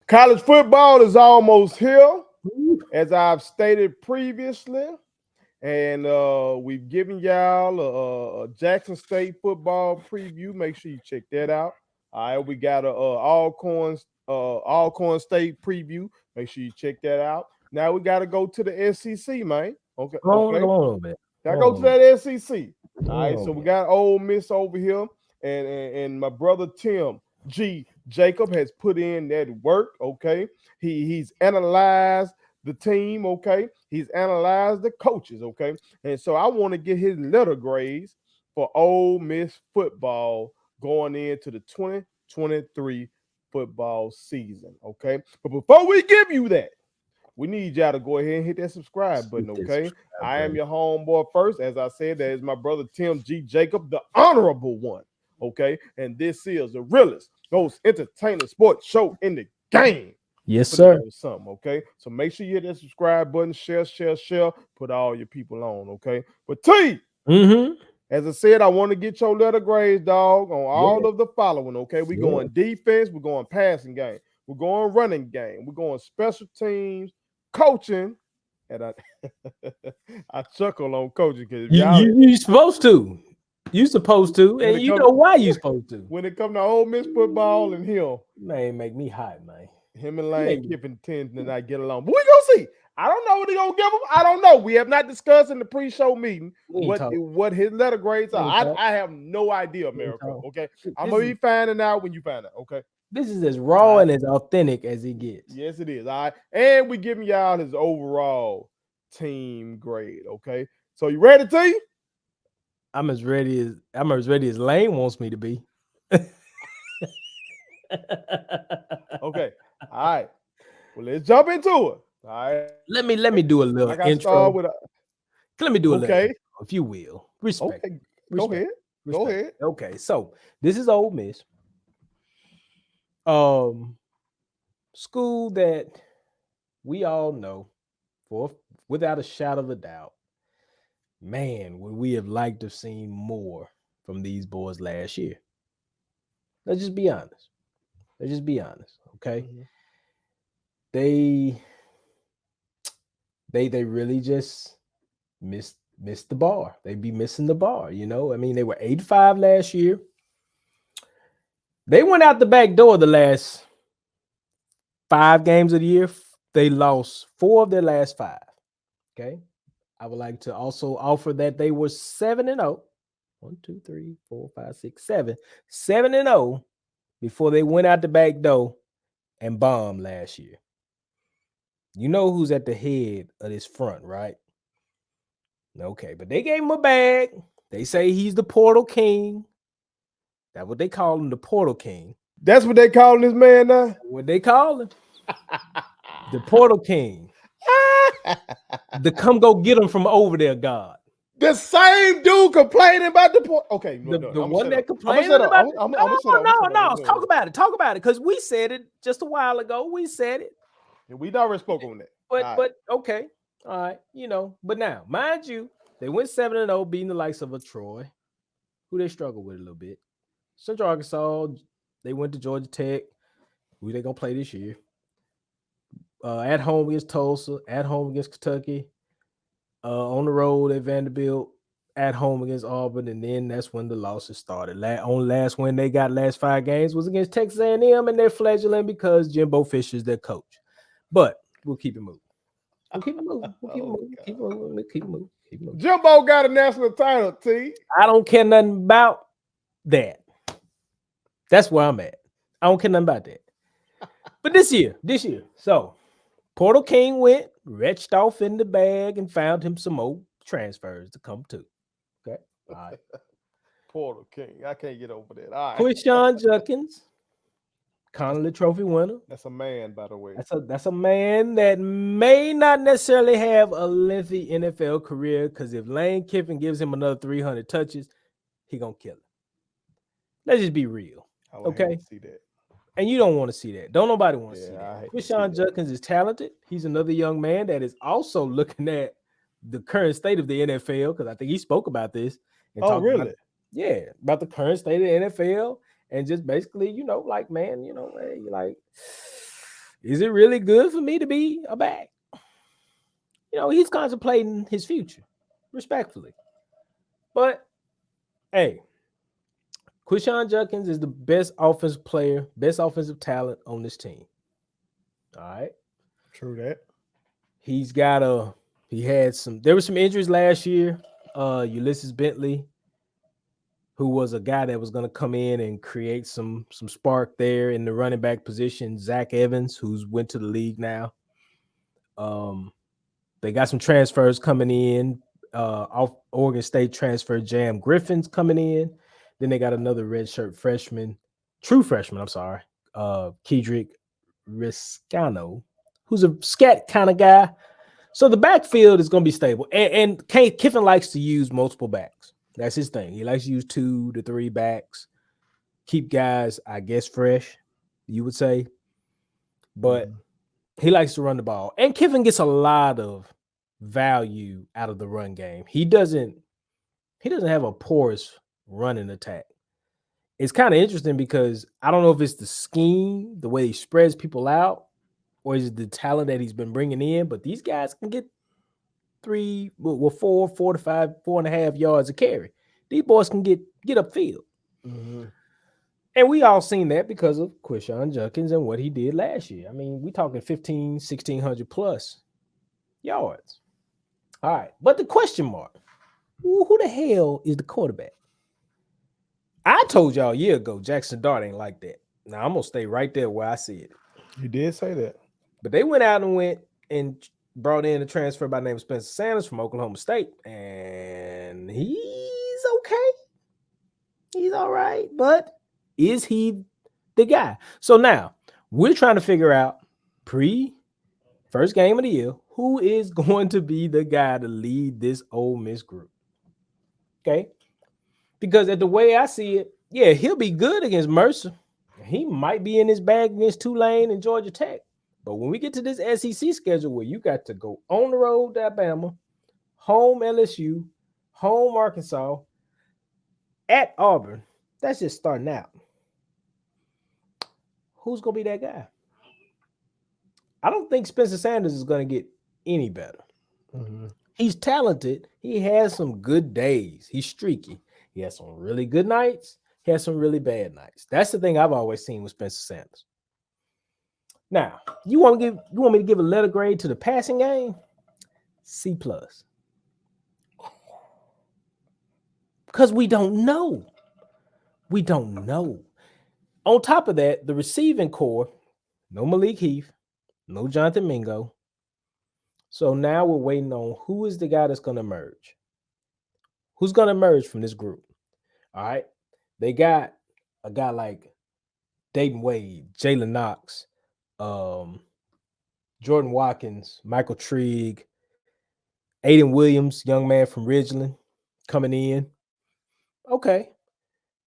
College football is almost here, as I've stated previously. And we've given y'all a Jackson State football preview. Make sure you check that out. All right, we got a Alcorn State preview. Make sure you check that out. Now we got to go to the SEC, man. Okay, okay. Gotta go to that SEC. All right, so we got Ole Miss over here, and my brother Tim G. Jacob has put in that work. Okay, he's analyzed the team. Okay, he's analyzed the coaches. Okay, and so I want to get his letter grades for Ole Miss football going into the 2023 football season. Okay, but before we give you that, we need y'all to go ahead and hit that subscribe button, okay? I am your homeboy first. As I said, that is my brother Tim G. Jacob, the honorable one, okay? And this is the realest, most entertaining sports show in the game. Yes, sir. Something, okay? So make sure you hit that subscribe button, share, put all your people on, okay? But T, as I said, I want to get your letter grades, dog, on all of the following, okay? We're going defense, we're going passing game, we're going running game, we're going special teams, coaching, and I chuckle on coaching because you're supposed to. You're supposed to, and you know why you're supposed to. When it comes to Ole Miss football and him, man, make me hot, man. Him and Lane Kiffin tend to not get along, but we gonna see. I don't know what they're gonna give him. I don't know. We have not discussed in the pre-show meeting what his letter grades are. I have no idea, America. Okay, I'm gonna be finding out when you find out. Okay. This is as raw and as authentic as it gets. Yes, it is. All right. And we giving y'all his overall team grade. Okay. So you ready, T? I'm as ready as Lane wants me to be. Okay. All right. Well, let's jump into it. All right. Let me do a little intro. Let me do a little intro, if you will. Respect. Okay. Go ahead. Okay. So this is Ole Miss. School that we all know without a shadow of a doubt, man, would we have liked to have seen more from these boys last year. Let's just be honest. Okay. They really just missed the bar. They'd be missing the bar, you know. I mean, they were 8-5 last year. They went out the back door the last 5 games of the year. They lost 4 of their last 5. Okay. I would like to also offer that they were 7-0. 1, 2, 3, 4, 5, 6, 7. 7-0 before they went out the back door and bombed last year. You know who's at the head of this front, right? Okay, but they gave him a bag. They say he's the portal king. That's what they call him, the portal king. That's what they calling this man now? What they call him. The portal king. The come go get him from over there, God. The same dude complaining about the portal. Okay. The one that complaining about it. No. Talk about it. Because we said it just a while ago. We said it. Yeah, we already spoke on that. But okay. All right. You know, but now, mind you, they went 7-0, beating the likes of a Troy, who they struggled with a little bit. Central Arkansas, they went to Georgia Tech, who they gonna play this year. At home against Tulsa, at home against Kentucky, on the road at Vanderbilt, at home against Auburn, and then that's when the losses started. Only last win they got last 5 games was against Texas A&M, and they're fledgling because Jimbo Fisher's their coach. But we'll keep it moving. Keep it moving. Jimbo got a national title, T. I don't care nothing about that. That's where I'm at. I don't care nothing about that. But this year. So Portal King went, retched off in the bag, and found him some more transfers to come to. Okay. All right. Portal King. I can't get over that. All right. Quishon Judkins, Connolly Trophy winner. That's a man, by the way. That's a man that may not necessarily have a lengthy NFL career, because if Lane Kiffin gives him another 300 touches, he gonna kill it. Let's just be real. Okay. See that. And you don't want to see that. Don't nobody want to see that. Quishon Judkins is talented. He's another young man that is also looking at the current state of the NFL, because I think he spoke about this. Oh, really? About the current state of the NFL, and just basically, like, man, hey, like, Is it really good for me to be a back? He's contemplating his future, respectfully. But hey, Quishon Judkins is the best offensive player, best offensive talent on this team. All right. True that. There were some injuries last year. Ulysses Bentley, who was a guy that was going to come in and create some spark there in the running back position. Zach Evans, who's went to the league now. They got some transfers coming in. Off Oregon State transfer Jam Griffin's coming in. Then they got another redshirt freshman, true freshman, I'm sorry, Kedrick Riscano, who's a scat kind of guy. So the backfield is going to be stable. And Kiffin likes to use multiple backs. That's his thing. He likes to use 2 to 3 backs, keep guys, I guess, fresh, you would say. But he likes to run the ball. And Kiffin gets a lot of value out of the run game. He doesn't have a porous running attack. It's kind of interesting because I don't know if it's the scheme, the way he spreads people out, or is it the talent that he's been bringing in? But these guys can get 4 to 5, 4.5 yards a carry. These boys can get upfield. Mm-hmm. And we all seen that because of Quishon Judkins and what he did last year. I mean, we talking 1,600 plus yards. All right. But the question mark, who the hell is the quarterback? I told y'all a year ago, Jackson Dart ain't like that. Now, I'm going to stay right there where I said it. You did say that. But they went out and brought in a transfer by the name of Spencer Sanders from Oklahoma State. And he's okay. He's all right. But is he the guy? So now, we're trying to figure out first game of the year, who is going to be the guy to lead this Ole Miss group? Okay? Because at the way I see it, yeah, he'll be good against Mercer. He might be in his bag against Tulane and Georgia Tech. But when we get to this SEC schedule where you got to go on the road to Alabama, home LSU, home Arkansas, at Auburn, that's just starting out. Who's going to be that guy? I don't think Spencer Sanders is going to get any better. Mm-hmm. He's talented. He has some good days. He's streaky. He has some really good nights. He has some really bad nights. That's the thing I've always seen with Spencer Sanders. Now, you want me to give a letter grade to the passing game? C+. Because we don't know. We don't know. On top of that, the receiving core, no Malik Heath, no Jonathan Mingo. So now we're waiting on who is the guy that's going to emerge. Who's going to emerge from this group? All right. They got a guy like Dayton Wade, Jalen Knox, Jordan Watkins, Michael Trigg, Aiden Williams, young man from Ridgeland, coming in. Okay.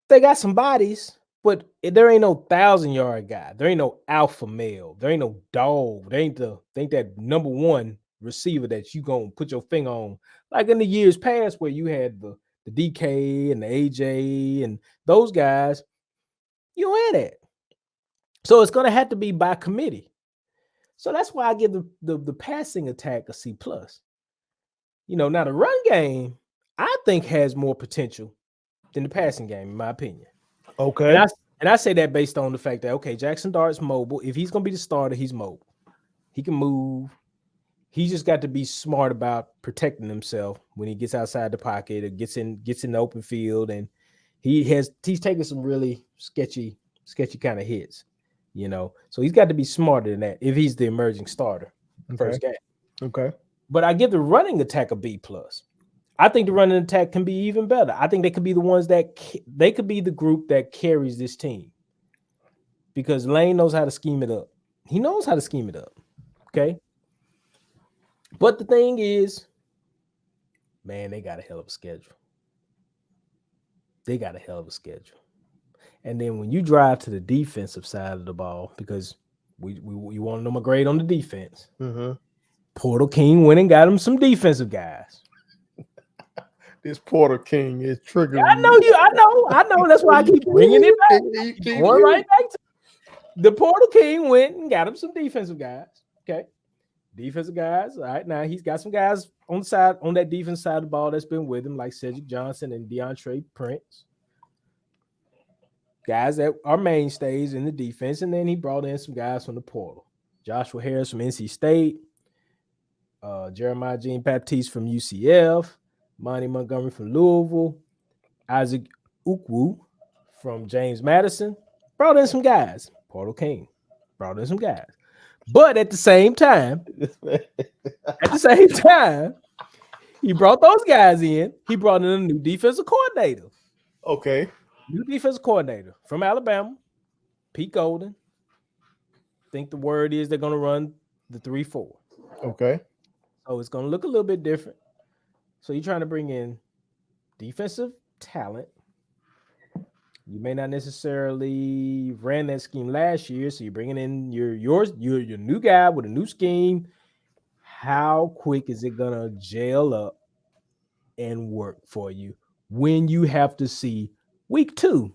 They got some bodies, but there ain't no 1,000-yard guy. There ain't no alpha male. There ain't no dog. There ain't that number one receiver that you gonna put your finger on. Like in the years past where you had the DK and the AJ and those guys, you don't have that. So it's gonna have to be by committee. So that's why I give the passing attack a C+. Now the run game, I think has more potential than the passing game, in my opinion. Okay. And I say that based on the fact that, okay, Jackson Dart's mobile. If he's going to be the starter, he's mobile. He can move. He just got to be smart about protecting himself when he gets outside the pocket or gets in the open field. And he's taking some really sketchy kind of hits, So he's got to be smarter than that if he's the emerging starter first game. Okay. But I give the running attack a B+. I think the running attack can be even better. I think they could be the ones they could be the group that carries this team because Lane knows how to scheme it up. He knows how to scheme it up. Okay. But the thing is, man, they got a hell of a schedule. And then when you drive to the defensive side of the ball, because you want to know my grade on the defense, Portal King went and got him some defensive guys. This Porter King is triggering. I know. That's why I keep bringing it back. Going right back to. The Portal King went and got him some defensive guys. Okay. Defensive guys. All right. Now he's got some guys on the side, on that defense side of the ball that's been with him, like Cedric Johnson and DeAndre Prince. Guys that are mainstays in the defense. And then he brought in some guys from the portal. Joshua Harris from NC State, Jeremiah Jean-Baptiste from UCF, Monty Montgomery from Louisville, Isaac Ukwu from James Madison. Brought in some guys. Portal King brought in some guys. But at the same time, he brought those guys in. He brought in a new defensive coordinator. Okay. New defensive coordinator from Alabama, Pete Golden. I think the word is they're going to run the 3-4. Okay. So it's going to look a little bit different. So you're trying to bring in defensive talent. You may not necessarily ran that scheme last year, so you're bringing in your new guy with a new scheme. How quick is it going to gel up and work for you when you have to see week 2?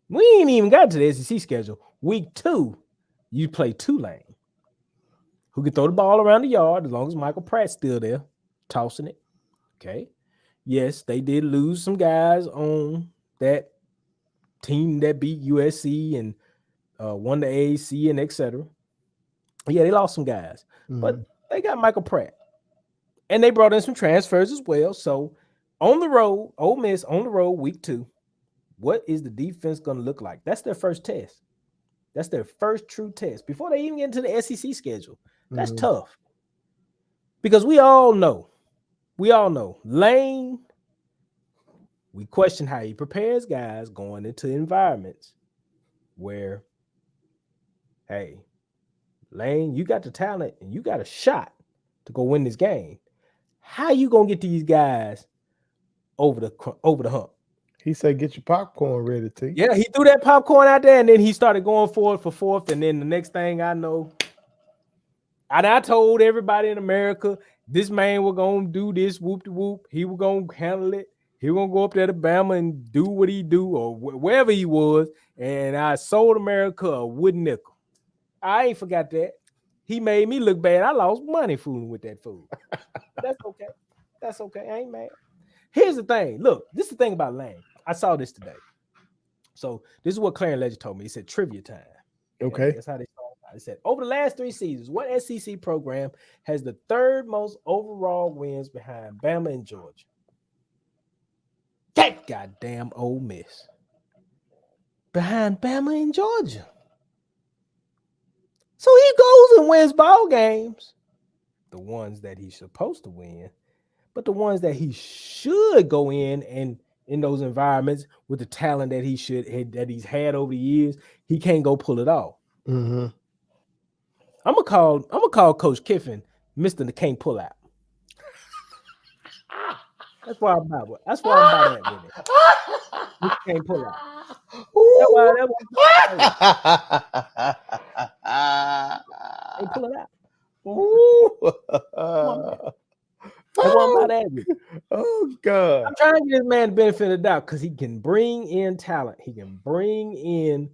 We ain't even got to the SEC schedule. Week 2, you play Tulane, who can throw the ball around the yard as long as Michael Pratt's still there, tossing it. Okay. Yes, they did lose some guys on that team that beat USC and won the AAC and etc. Yeah, they lost some guys, but they got Michael Pratt. And they brought in some transfers as well. So on the road, Ole Miss on the road, week 2, what is the defense going to look like? That's their first test. That's their first true test before they even get into the SEC schedule. That's tough. Because we all know, Lane, we question how he prepares guys going into environments where, hey, Lane, you got the talent and you got a shot to go win this game. How you going to get these guys over the hump? He said, get your popcorn ready, T. Yeah, he threw that popcorn out there, and then he started going forward for 4th. And then the next thing I know, and I told everybody in America, this man was going to do this whoop-de-whoop. He was going to handle it. He was going to go up there to Bama and do what he do or wherever he was. And I sold America a wooden nickel. I ain't forgot that. He made me look bad. I lost money fooling with that food. That's okay. That's okay. I ain't mad. Here's the thing. Look, this is the thing about Lane. I saw this today. So this is what Clarence Ledger told me. He said trivia time. Okay. That's how they started. He said, over the last 3 seasons, what SEC program has the 3rd most overall wins behind Bama and Georgia? That goddamn Ole Miss. Behind Bama and Georgia. So he goes and wins ball games. The ones that he's supposed to win. But the ones that he should go in and in those environments with the talent that he's had over the years, he can't go pull it off. I'm gonna call Coach Kiffin Mr. Can't Pull Out. That's why I'm about that with it. Mr. Can't Pull Out. Can't pull it out. That's why I'm about that with it. Oh God! I'm trying to get this man the benefit of the doubt because he can bring in talent. He can bring in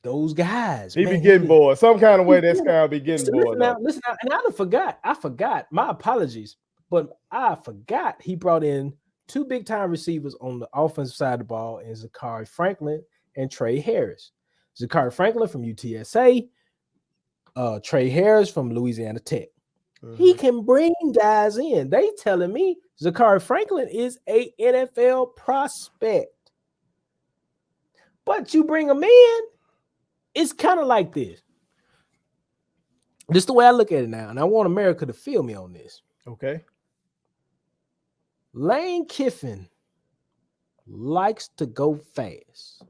those guys. He be getting bored. Some kind of way this guy be getting bored. Listen now, and I forgot. My apologies, but I forgot he brought in 2 big-time receivers on the offensive side of the ball, and Zachary Franklin and Trey Harris. Zachary Franklin from UTSA, Trey Harris from Louisiana Tech. He can bring guys in. They telling me Zachary Franklin is a NFL prospect. But you bring him in, it's kind of like this. This is the way I look at it now, and I want America to feel me on this. Okay. Lane Kiffin likes to go fast.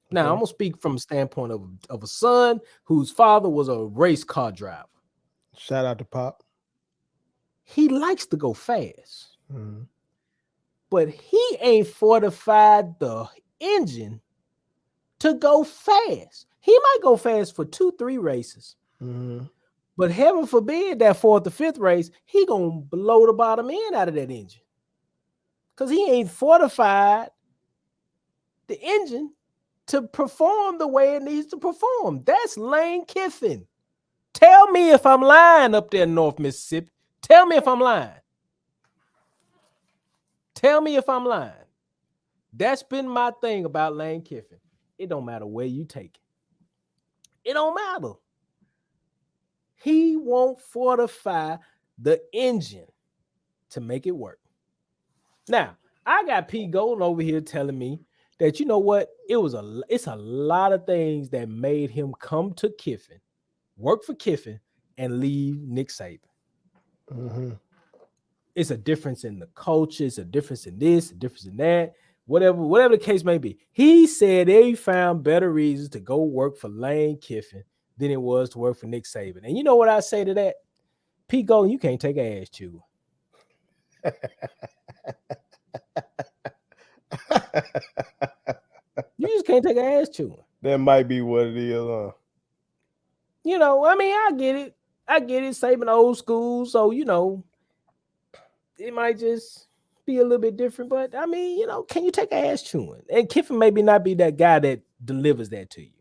Now, I'm going to speak from a standpoint of a son whose father was a race car driver. Shout out to Pop. He likes to go fast. But he ain't fortified the engine to go fast. He might go fast for 2-3 races. But heaven forbid that 4th or 5th race, he going to blow the bottom end out of that engine. Because he ain't fortified the engine to perform the way it needs to perform. That's Lane Kiffin. Tell me if I'm lying up there in North Mississippi. Tell me if I'm lying. Tell me if I'm lying. That's been my thing about Lane Kiffin. It don't matter where you take it. It don't matter. He won't fortify the engine to make it work. Now, I got Pete Golden over here telling me that, you know what, it's a lot of things that made him come to Kiffin, work for Kiffin, and leave Nick Saban. Mm-hmm. It's a difference in the culture, it's a difference in this, a difference in that, whatever the case may be. He said they found better reasons to go work for Lane Kiffin than it was to work for Nick Saban. And you know what I say to that? Pete Golden, you can't take an ass chew. You just can't take an ass chewing. That might be what it is, huh? You know, I mean, I get it. Saban old school, so you know, it might just be a little bit different. But I mean, you know, can you take an ass chewing? And Kiffin maybe not be that guy that delivers that to you.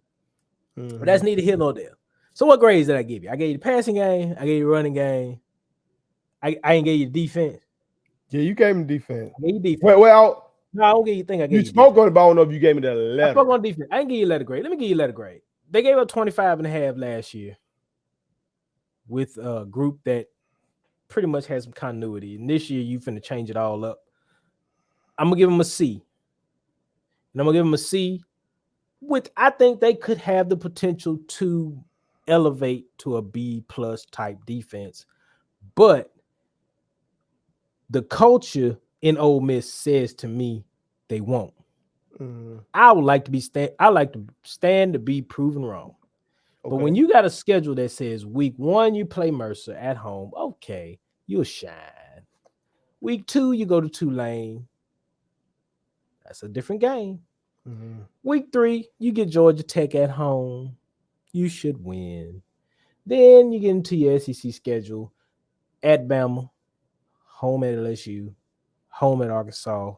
Mm-hmm. But that's neither here nor there. So what grades did I give you? I gave you the passing game. I gave you the running game. I ain't gave you the defense. Yeah, you gave him defense. I gave you defense. Well, no, I don't give you think I gave you. You spoke on it, but I don't know if you gave me the I letter. spoke on defense. I didn't give you a letter grade. Let me give you a letter grade. They gave up 25.5 last year with a group that pretty much has some continuity. And this year, you finna change it all up. I'm gonna give them a C. And I'm gonna give them a C with, I think they could have the potential to elevate to a B plus type defense. But the culture in Ole Miss says to me they won't. Mm-hmm. I would like to be stand to be proven wrong. Okay. But when you got a schedule that says week 1 you play Mercer at home, okay, you'll shine. Week 2 you go to Tulane. That's a different game. Mm-hmm. Week 3 you get Georgia Tech at home. You should win. Then you get into your SEC schedule at Bama, home at LSU, home at Arkansas.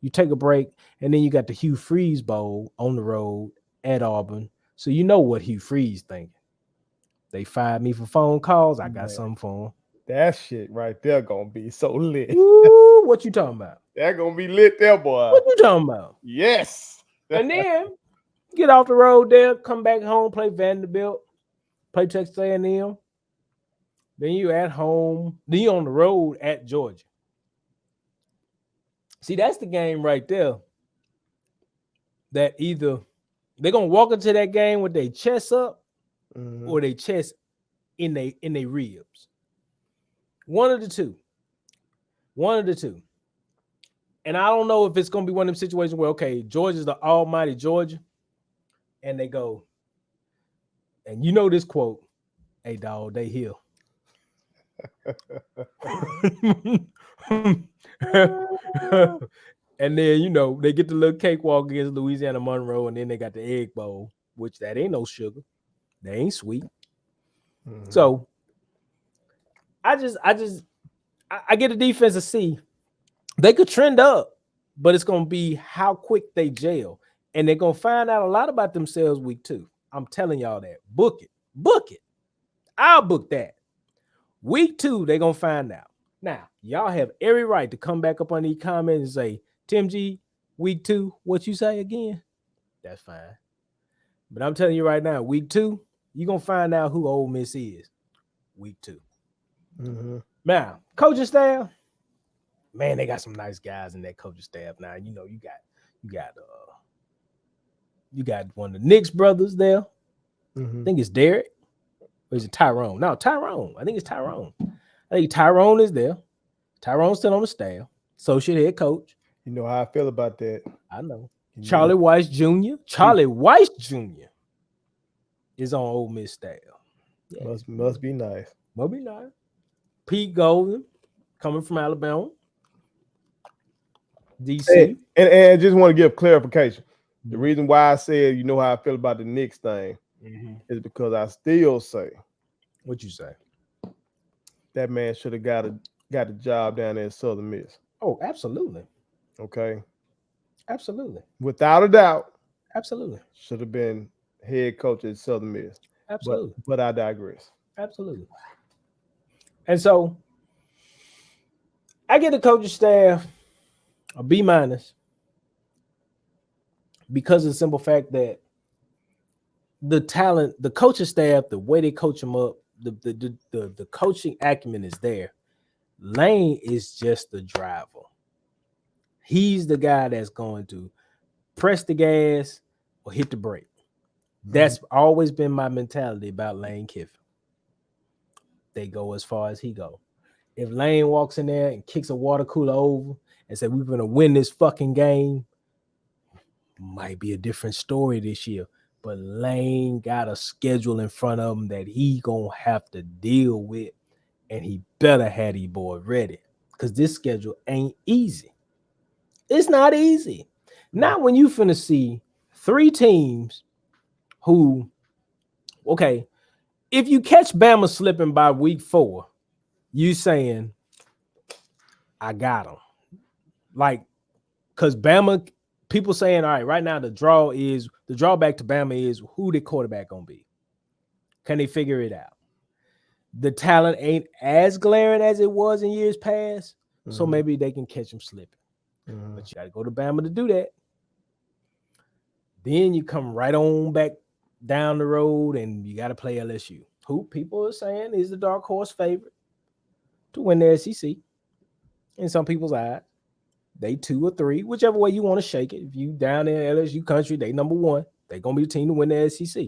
You take a break, and then you got the Hugh Freeze Bowl on the road at Auburn. So you know what Hugh Freeze thinking. They fired me for phone calls. I got something for them. That shit right there gonna be so lit. Ooh, what you talking about? That gonna be lit there, boy. What you talking about? Yes. And then get off the road there, come back home, play Vanderbilt, play Texas A&M. Then you at home. Then you on the road at Georgia. See, that's the game right there that either they're going to walk into that game with their chest up or their chest in their ribs. One of the two. And I don't know if it's going to be one of them situations where, okay, Georgia's the almighty Georgia, and they go, and you know this quote, hey, dog, they here. And then, you know, they get the little cakewalk against Louisiana Monroe, and then they got the Egg Bowl, which that ain't no sugar. They ain't sweet. Mm-hmm. So I get the defense a C. They could trend up, but it's going to be how quick they gel. And they're going to find out a lot about themselves week 2. I'm telling y'all that. Book it. I'll book that. Week 2, they're going to find out. Now, y'all have every right to come back up on these comments and say, Tim G, week 2, what you say again? That's fine. But I'm telling you right now, week 2, you're going to find out who Ole Miss is. Week 2. Mm-hmm. Now, coaching staff, man, they got some nice guys in that coaching staff. Now, you know, you got one of the Knicks brothers there. Mm-hmm. I think it's Derek. Or is it Tyrone? No, Tyrone. I think it's Tyrone. I think Tyrone is there. Tyrone's still on the staff. Associate head coach. You know how I feel about that. I know. Charlie Weiss Jr. Charlie Weiss Jr. is on Ole Miss staff. Yeah. Must be nice. Must be nice. Pete Golden, coming from Alabama. DC. And just want to give clarification. Mm-hmm. The reason why I said, you know how I feel about the Knicks thing, is because I still say. What you say? That man should have got a job down there at Southern Miss. Oh, absolutely. Okay. Absolutely. Without a doubt. Absolutely. Should have been head coach at Southern Miss. Absolutely. But I digress. Absolutely. And so I get the coaching staff a B minus because of the simple fact that the talent, the coaching staff, the way they coach them up, the coaching acumen is there. Lane is just the driver. He's the guy that's going to press the gas or hit the brake. That's always been my mentality about Lane Kiffin. They go as far as he go. If Lane walks in there and kicks a water cooler over and say we're gonna win this fucking game, might be a different story this year. But Lane got a schedule in front of him that he gonna have to deal with, and he better have these boy ready because this schedule ain't easy. It's not easy. Not when you finna see 3 teams who, okay, if you catch Bama slipping by week 4, you saying, I got them. Like, because Bama, people saying, all right now the drawback to Bama is who the quarterback gonna be. Can they figure it out? The talent ain't as glaring as it was in years past, so maybe they can catch him slipping. But you got to go to Bama to do that. Then you come right on back down the road and you got to play LSU, who people are saying is the dark horse favorite to win the SEC. In some people's eyes, they 2 or 3, whichever way you want to shake it. If you down in LSU country, they number 1. They gonna be the team to win the SEC.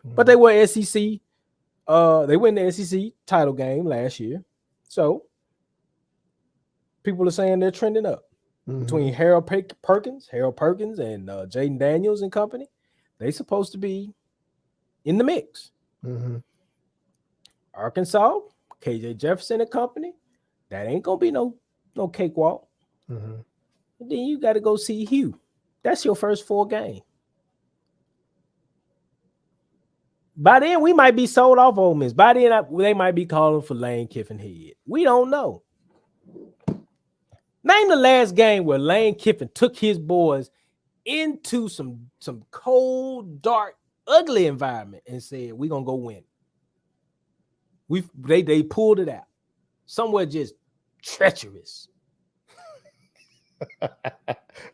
But they were SEC. They win the SEC title game last year, so people are saying they're trending up. Between Harold Perkins and Jaden Daniels and company, they supposed to be in the mix. Arkansas, KJ Jefferson and company, that ain't gonna be no cakewalk. And then you got to go see Hugh. That's your first 4 games. By then, we might be sold off Ole Miss. By then, they might be calling for Lane Kiffin head. We don't know. Name the last game where Lane Kiffin took his boys into some cold, dark, ugly environment and said, we're going to go win. They pulled it out. Somewhere just treacherous.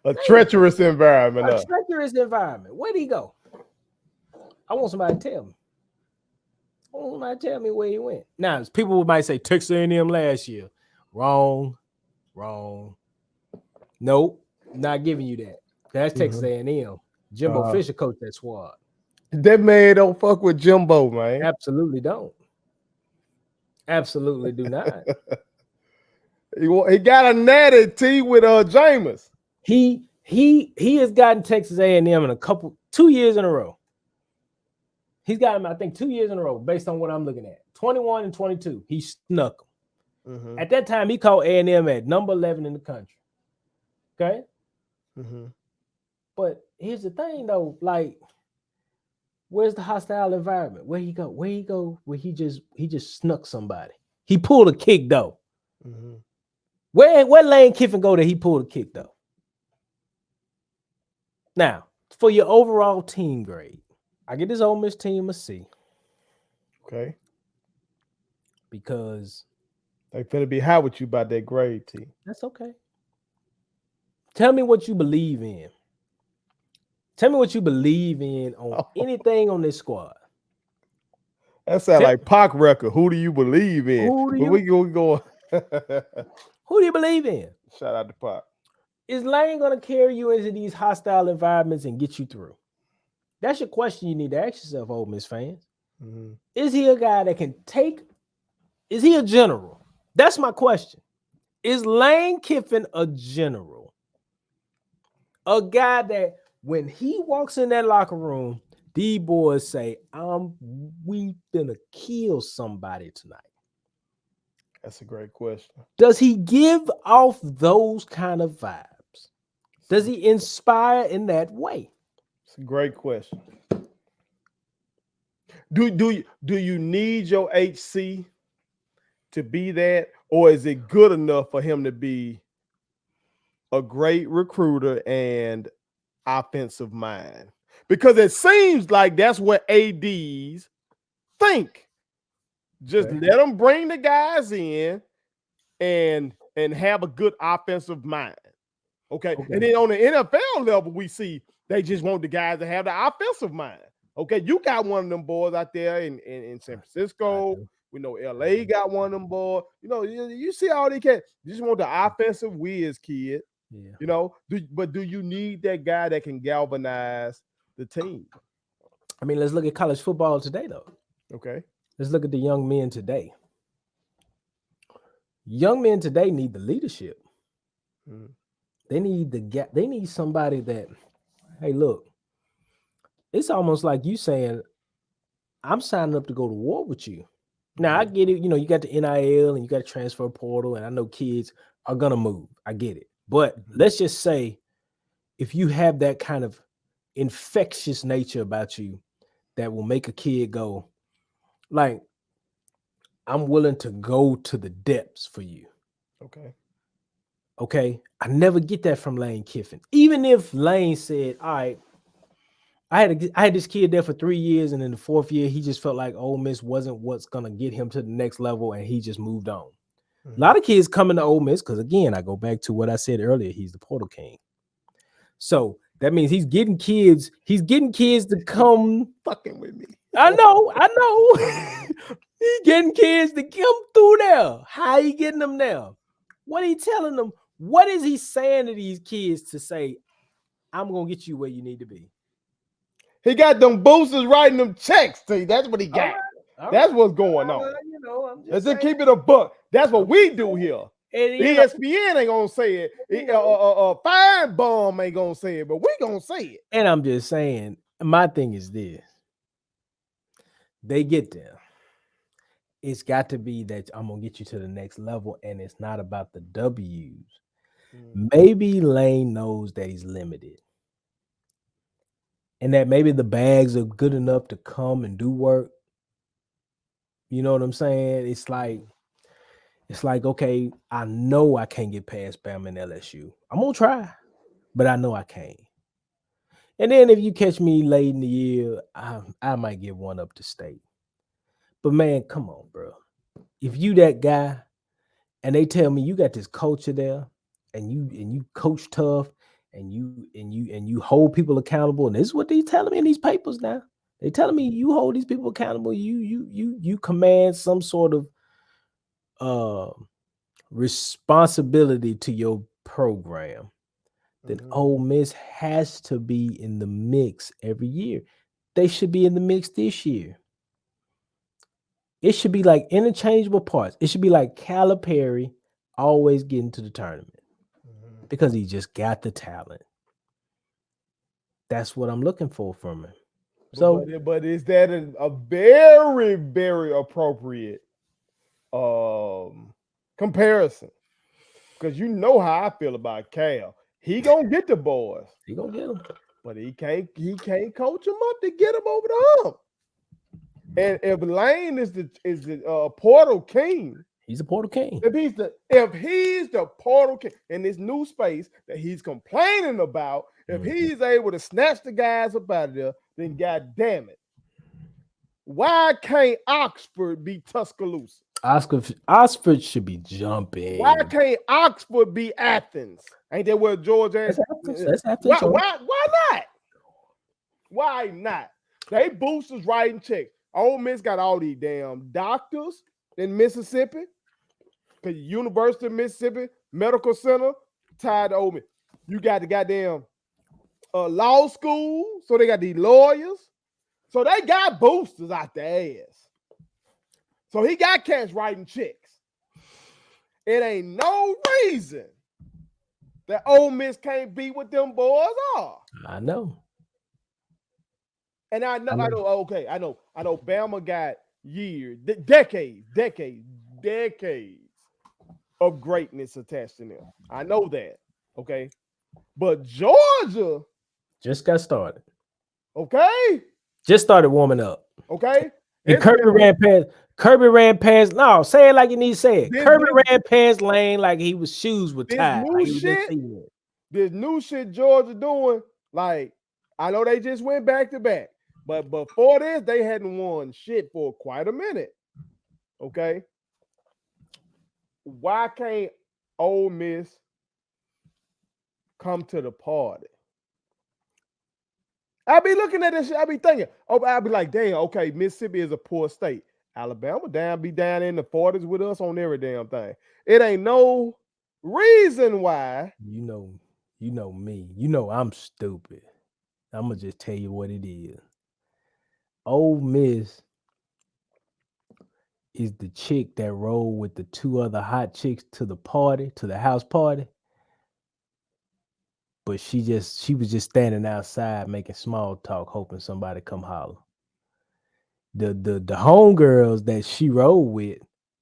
A treacherous environment. A treacherous environment. Where'd he go? I want somebody to tell me. I want somebody to tell me where he went. Now, people might say Texas A&M last year. Wrong. Nope, not giving you that. That's Texas A&M. Jimbo Fisher coached that squad. That man don't fuck with Jimbo, man. Absolutely don't. Absolutely do not. He got a natty T with Jameis. He has gotten Texas A&M in 2 years in a row. He's got him, I think, 2 years in a row, based on what I'm looking at. 21 and 22. He snuck them. At that time, he called A&M at number 11 in the country. Okay? But here's the thing, though. Like, where's the hostile environment? Where he go? Where he just snuck somebody. He pulled a kick, though. Where Lane Kiffin go that he pulled a kick, though? Now, for your overall team grade, I get this Ole Miss team a C. Okay. Because they finna be high with you about that grade, T. That's okay. Tell me what you believe in. Tell me what you believe in on anything on this squad. That sounds like Pac record. Who do you believe in? We go. Who do you believe in? Shout out to Pac. Is Lane going to carry you into these hostile environments and get you through? That's your question you need to ask yourself, Ole Miss fans. Is he a guy that can take? Is he a general? That's my question. Is Lane Kiffin a general? A guy that when he walks in that locker room, these boys say, we finna kill somebody tonight. That's a great question. Does he give off those kind of vibes? Does he inspire in that way? It's a great question. Do you need your HC to be that, or is it good enough for him to be a great recruiter and offensive mind? because it seems like that's what ADs think. Just let them bring the guys in and have a good offensive mind. Okay. And then on the NFL level, we see they just want the guys to have the offensive mind. Okay, you got one of them boys out there in San Francisco. We know LA got one of them boys. You know, you see all these kids. You just want the offensive whiz kid. Yeah. You know, but do you need that guy that can galvanize the team? I mean, let's look at college football today, though. Okay. Let's look at the young men today. Young men today need the leadership. Mm-hmm. They need the gap. They need somebody that, hey, look, it's almost like you saying, I'm signing up to go to war with you. Now, I get it. You know, you got the NIL and you got the transfer portal, and I know kids are going to move. I get it. But let's just say if you have that kind of infectious nature about you that will make a kid go, like, I'm willing to go to the depths for you. Okay. I never get that from Lane Kiffin. Even if Lane said, all right, I had this kid there for 3 years, and in the 4th year, he just felt like Ole Miss wasn't what's going to get him to the next level, and he just moved on. A lot of kids coming to Ole Miss because, again, I go back to what I said earlier. He's the portal king. So that means he's getting kids to come fucking with me. I know. He's getting kids to come through there. How he getting them there? What are he telling them? What is he saying to these kids to say, I'm going to get you where you need to be? He got them boosters writing them checks. See, that's what he got. That's what's going on. You know, I'm just saying, keep it a buck. That's what we do here. And ESPN ain't gonna say it. Fine Bum ain't gonna say it, but we gonna say it. And I'm just saying, my thing is this: they get there. It's got to be that I'm gonna get you to the next level, and it's not about the W's. Maybe Lane knows that he's limited, and that maybe the bags are good enough to come and do work. You know what I'm saying? It's like, okay, I know I can't get past Bama and LSU. I'm gonna try, but I know I can't. And then if you catch me late in the year, I might give one up to State. But man, come on, bro. If you that guy, and they tell me you got this culture there, and you coach tough, and you hold people accountable, and this is what they telling me in these papers now. They telling me you hold these people accountable. You command some sort of responsibility to your program. Then Ole Miss has to be in the mix every year. They should be in the mix this year. It should be like interchangeable parts. It should be like Calipari always getting to the tournament because he just got the talent. That's what I'm looking for from him. So, but is that a very, very appropriate comparison? Because you know how I feel about Cal. He gonna get the boys. He gonna get them, but he can't coach them up to get them over the hump. And if Lane is the portal king, he's a portal king. If he's the portal king in this new space that he's complaining about, if he's able to snatch the guys up out of there, then God damn it, why can't Oxford be Tuscaloosa? Oxford should be jumping. Why can't Oxford be Athens? Ain't that where Georgia is? That's Athens. Why not? Why not? They boosters writing checks. Ole Miss got all these damn doctors in Mississippi. Because University of Mississippi Medical Center tied to Ole Miss. You got the goddamn law school. So they got these lawyers. So they got boosters out their ass. So he got cats writing checks. It ain't no reason that Ole Miss can't be what them boys are. I know. And I know. Okay, I know. Bama got years, decades of greatness attached to them. I know that. Okay, but Georgia just got started. Okay, just started warming up. Okay, and Kirby ran past. No, say it like you need to say it. Kirby ran past Lane like he was shoes were tied. This new shit Georgia doing, like, I know they just went back to back, but before this, they hadn't won shit for quite a minute. Okay, why can't Ole Miss come to the party? I be looking at this shit. I be thinking, I be like, damn, okay, Mississippi is a poor state. Alabama be down in the 40s with us on every damn thing. It ain't no reason why. You know me. You know I'm stupid. I'm gonna just tell you what it is. Ole Miss is the chick that rolled with the two other hot chicks to the party, to the house party. But she was just standing outside making small talk, hoping somebody come holler. The homegirls that she rolled with,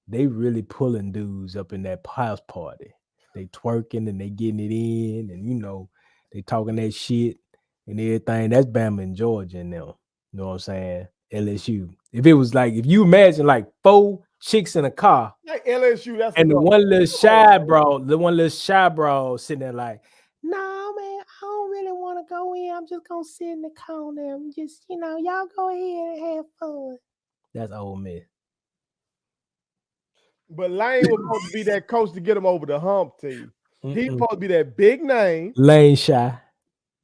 they really pulling dudes up in that house party. They twerking and they getting it in, and they talking that shit and everything. That's Bama and Georgia in them. You know what I'm saying? LSU. If you imagine like 4 chicks in a car, like LSU, that's and the enough. one little shy bro sitting there like, no man, I don't really want to go in. I'm just gonna sit in the corner and just, y'all go ahead and have fun. That's Ole Miss. But Lane was supposed to be that coach to get him over the hump, T. He supposed to be that big name. Lane shy.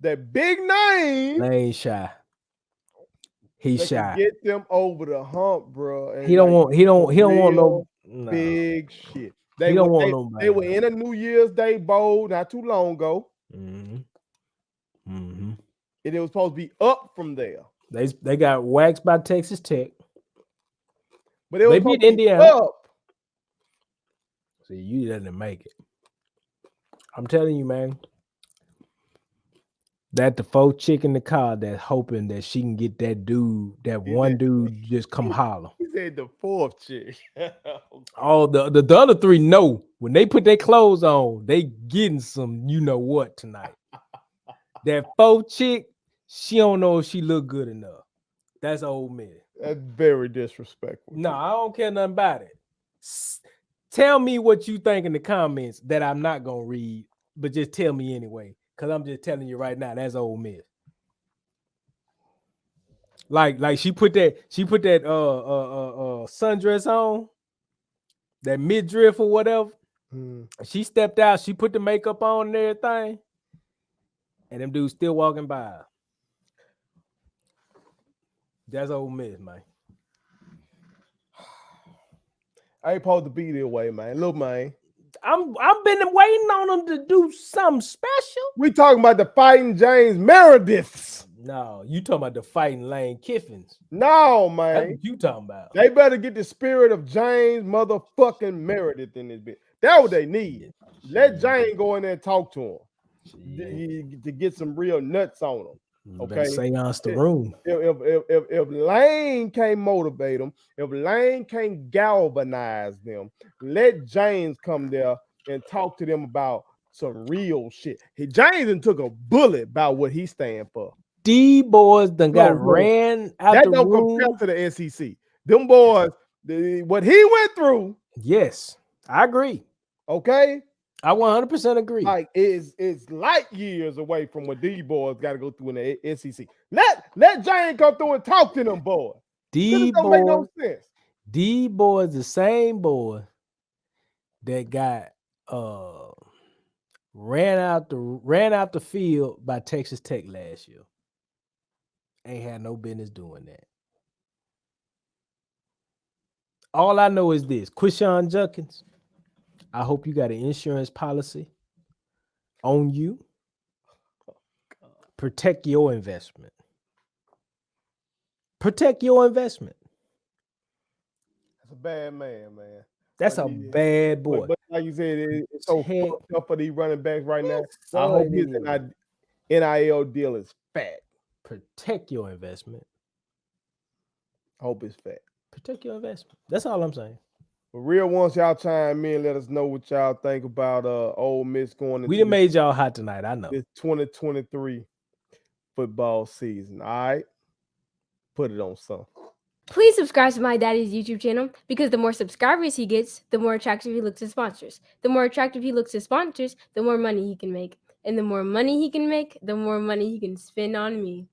That big name. Lane shy. He's shy. Get them over the hump, bro. And he don't want no big shit. They don't want nobody. They were in a New Year's Day bowl not too long ago. And it was supposed to be up from there. They got waxed by Texas Tech. But they beat Indiana. Up. See, you didn't make it. I'm telling you, man. That the 4 chick in the car that's hoping that she can get that dude, one dude just come holler. He said the 4th chick. Oh, the other 3 know when they put their clothes on, they getting some what tonight. That 4th chick, she don't know if she look good enough. That's Ole Miss. That's very disrespectful. No, I don't care nothing about it. Tell me what you think in the comments that I'm not gonna read, but just tell me anyway. Cause I'm just telling you right now, that's Ole Miss. Like she put that sundress on, that midriff or whatever. She stepped out, she put the makeup on and everything, and them dudes still walking by. That's Ole Miss, man. I ain't supposed to be this way, man. Look, man. I've been waiting on them to do something special. We talking about the fighting James Merediths. No, you talking about the fighting Lane Kiffins. No, man. That's what you talking about. They better get the spirit of James motherfucking Meredith in this bitch. That's what they need. Let James go in there and talk to him to get some real nuts on him. Okay, seance the room. If Lane can't motivate them, if Lane can't galvanize them, let James come there and talk to them about some real shit. James took a bullet about what he stand for. D boys done got ran out that the don't room. compare to the SEC. Them boys, what he went through. Yes, I agree. Okay. I 100% agree. Like it's light years away from what these boys got to go through in the SEC. Let James come through and talk to them boys. D don't make no sense. D boys the same boy that got ran out the field by Texas Tech last year. Ain't had no business doing that. All I know is this: Quishon Judkins, I hope you got an insurance policy on you. Protect your investment. Protect your investment. That's a bad man, man. That's a bad boy. But like you said, it's so fucked up for these running backs right now. I hope his NIL deal is fat. Protect your investment. I hope it's fat. Protect your investment. That's all I'm saying. But real ones, y'all chime in, let us know what y'all think about Ole Miss going into. We done made y'all hot tonight. I know. This 2023 football season. All right, put it on some. Please subscribe to my daddy's YouTube channel because the more subscribers he gets, the more attractive he looks to sponsors. The more attractive he looks to sponsors, the more money he can make. And the more money he can make, the more money he can spend on me.